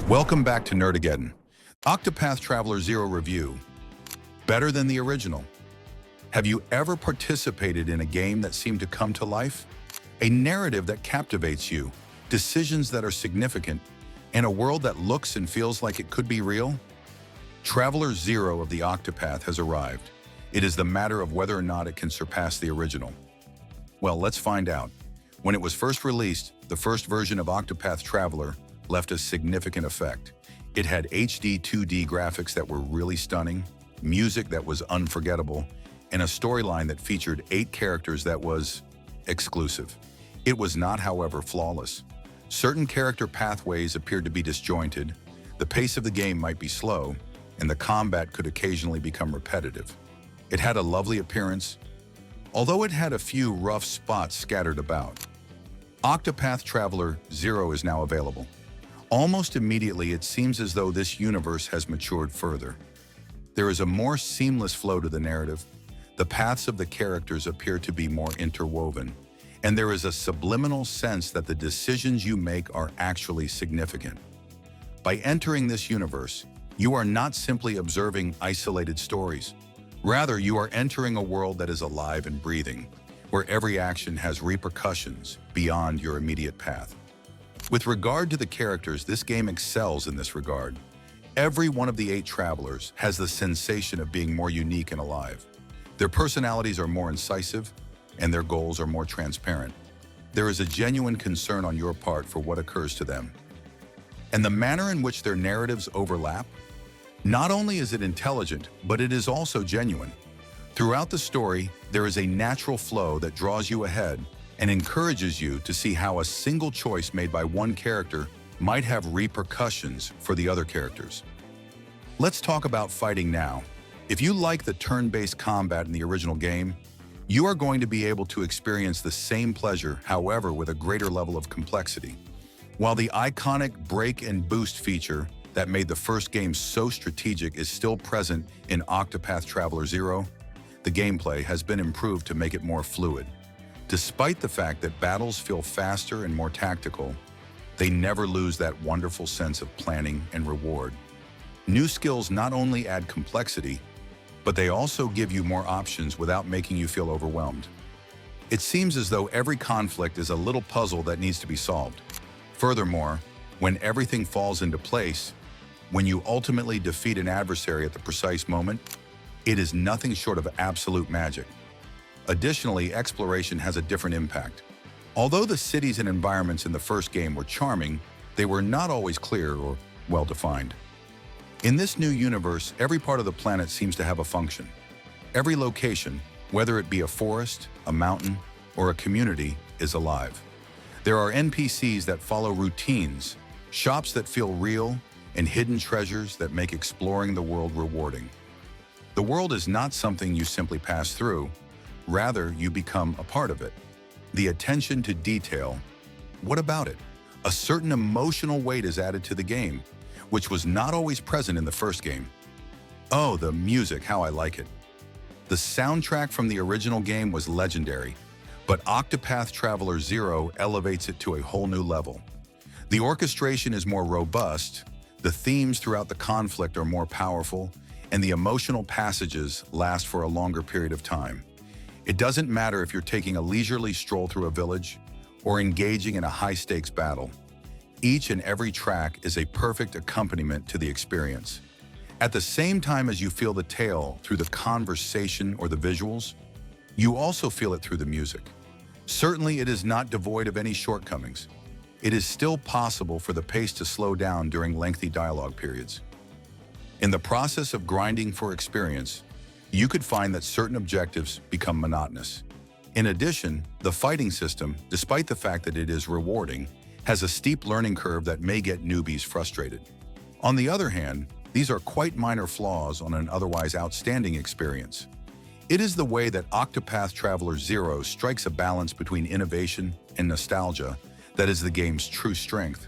Welcome back to Nerdageddon. Octopath Traveler 0 review. Better than the original. Have you ever participated in a game that seemed to come to life? A narrative that captivates you, decisions that are significant, and a world that looks and feels like it could be real? Traveler 0 of the Octopath has arrived. It is the matter of whether or not it can surpass the original. Well, let's find out. When it was first released, the first version of Octopath Traveler left a significant effect. It had HD 2D graphics that were really stunning, music that was unforgettable, and a storyline that featured 8 characters that was exclusive. It was not, however, flawless. Certain character pathways appeared to be disjointed, the pace of the game might be slow, and the combat could occasionally become repetitive. It had a lovely appearance, although it had a few rough spots scattered about. Octopath Traveler 0 is now available. Almost immediately, it seems as though this universe has matured further. There is a more seamless flow to the narrative. The paths of the characters appear to be more interwoven, and there is a subliminal sense that the decisions you make are actually significant. By entering this universe, you are not simply observing isolated stories. Rather, you are entering a world that is alive and breathing, where every action has repercussions beyond your immediate path. With regard to the characters, this game excels in this regard. Every one of the 8 travelers has the sensation of being more unique and alive. Their personalities are more incisive, and their goals are more transparent. There is a genuine concern on your part for what occurs to them. And the manner in which their narratives overlap, not only is it intelligent, but it is also genuine. Throughout the story, there is a natural flow that draws you ahead and encourages you to see how a single choice made by one character might have repercussions for the other characters. Let's talk about fighting now. If you like the turn-based combat in the original game, you are going to be able to experience the same pleasure, however, with a greater level of complexity. While the iconic break and boost feature that made the first game so strategic is still present in Octopath Traveler 0, the gameplay has been improved to make it more fluid. Despite the fact that battles feel faster and more tactical, they never lose that wonderful sense of planning and reward. New skills not only add complexity, but they also give you more options without making you feel overwhelmed. It seems as though every conflict is a little puzzle that needs to be solved. Furthermore, when everything falls into place, when you ultimately defeat an adversary at the precise moment, it is nothing short of absolute magic. Additionally, exploration has a different impact. Although the cities and environments in the first game were charming, they were not always clear or well-defined. In this new universe, every part of the planet seems to have a function. Every location, whether it be a forest, a mountain, or a community, is alive. There are NPCs that follow routines, shops that feel real, and hidden treasures that make exploring the world rewarding. The world is not something you simply pass through. Rather, you become a part of it. The attention to detail, what about it? A certain emotional weight is added to the game, which was not always present in the first game. Oh, the music, how I like it. The soundtrack from the original game was legendary, but Octopath Traveler 0 elevates it to a whole new level. The orchestration is more robust, the themes throughout the conflict are more powerful, and the emotional passages last for a longer period of time. It doesn't matter if you're taking a leisurely stroll through a village or engaging in a high-stakes battle. Each and every track is a perfect accompaniment to the experience. At the same time as you feel the tale through the conversation or the visuals, you also feel it through the music. Certainly, it is not devoid of any shortcomings. It is still possible for the pace to slow down during lengthy dialogue periods. In the process of grinding for experience, you could find that certain objectives become monotonous. In addition, the fighting system, despite the fact that it is rewarding, has a steep learning curve that may get newbies frustrated. On the other hand, these are quite minor flaws on an otherwise outstanding experience. It is the way that Octopath Traveler 0 strikes a balance between innovation and nostalgia that is the game's true strength.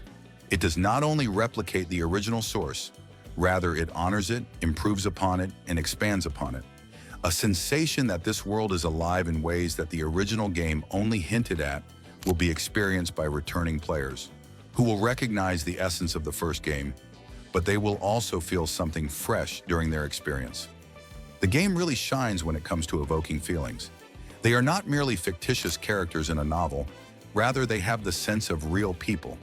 It does not only replicate the original source, rather it honors it, improves upon it, and expands upon it. A sensation that this world is alive in ways that the original game only hinted at will be experienced by returning players, who will recognize the essence of the first game but they will also feel something fresh during their experience. The game really shines when it comes to evoking feelings. They are not merely fictitious characters in a novel, rather they have the sense of real people.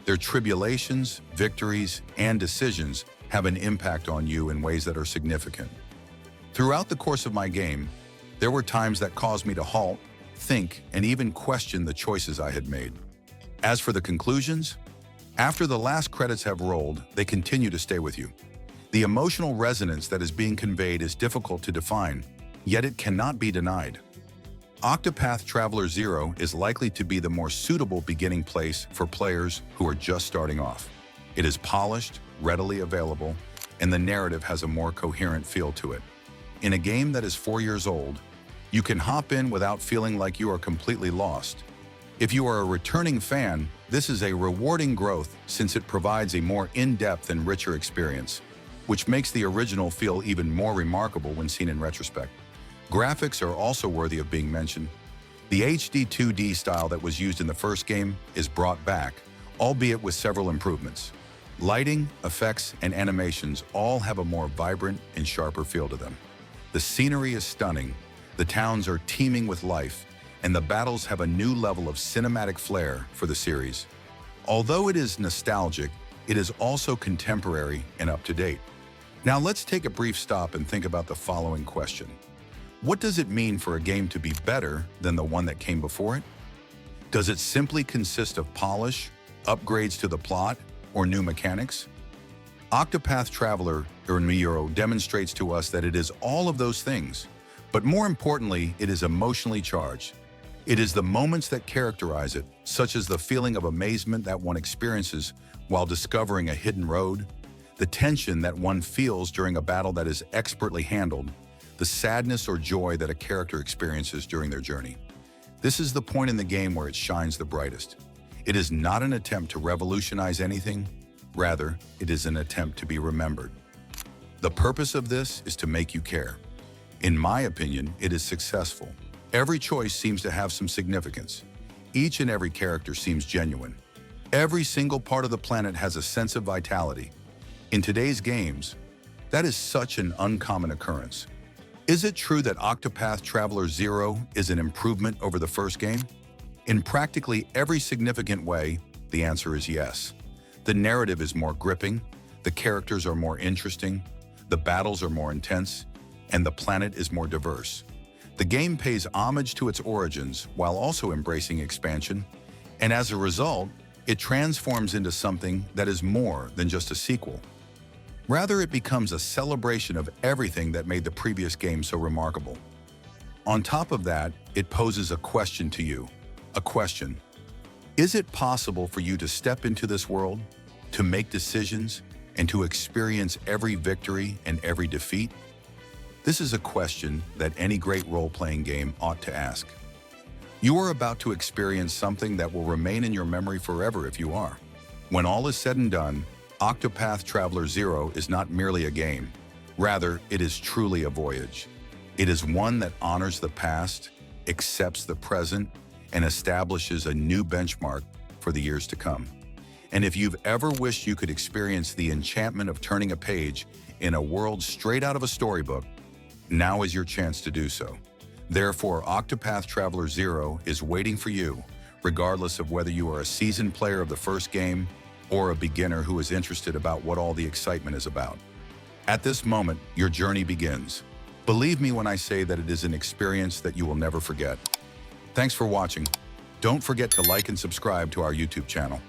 Their tribulations, victories, and decisions have an impact on you in ways that are significant. Throughout the course of my game, there were times that caused me to halt, think, and even question the choices I had made. As for the conclusions, after the last credits have rolled, they continue to stay with you. The emotional resonance that is being conveyed is difficult to define, yet it cannot be denied. Octopath Traveler 0 is likely to be the more suitable beginning place for players who are just starting off. It is polished, readily available, and the narrative has a more coherent feel to it. In a game that is 4 years old, you can hop in without feeling like you are completely lost. If you are a returning fan, this is a rewarding growth since it provides a more in-depth and richer experience, which makes the original feel even more remarkable when seen in retrospect. Graphics are also worthy of being mentioned. The HD 2D style that was used in the first game is brought back, albeit with several improvements. Lighting, effects, and animations all have a more vibrant and sharper feel to them. The scenery is stunning, the towns are teeming with life, and the battles have a new level of cinematic flair for the series. Although it is nostalgic, it is also contemporary and up-to-date. Now let's take a brief stop and think about the following question. What does it mean for a game to be better than the one that came before it? Does it simply consist of polish, upgrades to the plot, or new mechanics? Octopath Traveler Ringbearer demonstrates to us that it is all of those things, but more importantly, it is emotionally charged. It is the moments that characterize it, such as the feeling of amazement that one experiences while discovering a hidden road, the tension that one feels during a battle that is expertly handled, the sadness or joy that a character experiences during their journey. This is the point in the game where it shines the brightest. It is not an attempt to revolutionize anything, rather, it is an attempt to be remembered. The purpose of this is to make you care. In my opinion, it is successful. Every choice seems to have some significance. Each and every character seems genuine. Every single part of the planet has a sense of vitality. In today's games, that is such an uncommon occurrence. Is it true that Octopath Traveler 0 is an improvement over the first game? In practically every significant way, the answer is yes. The narrative is more gripping, the characters are more interesting, the battles are more intense, and the planet is more diverse. The game pays homage to its origins while also embracing expansion, and as a result, it transforms into something that is more than just a sequel. Rather, it becomes a celebration of everything that made the previous game so remarkable. On top of that, it poses a question to you. A question. Is it possible for you to step into this world, to make decisions, and to experience every victory and every defeat? This is a question that any great role-playing game ought to ask. You are about to experience something that will remain in your memory forever if you are. When all is said and done, Octopath Traveler 0 is not merely a game. Rather, it is truly a voyage. It is one that honors the past, accepts the present, and establishes a new benchmark for the years to come. And if you've ever wished you could experience the enchantment of turning a page in a world straight out of a storybook, now is your chance to do so. Therefore, Octopath Traveler 0 is waiting for you, regardless of whether you are a seasoned player of the first game or a beginner who is interested about what all the excitement is about. At this moment, your journey begins. Believe me when I say that it is an experience that you will never forget. Thanks for watching. Don't forget to like and subscribe to our YouTube channel.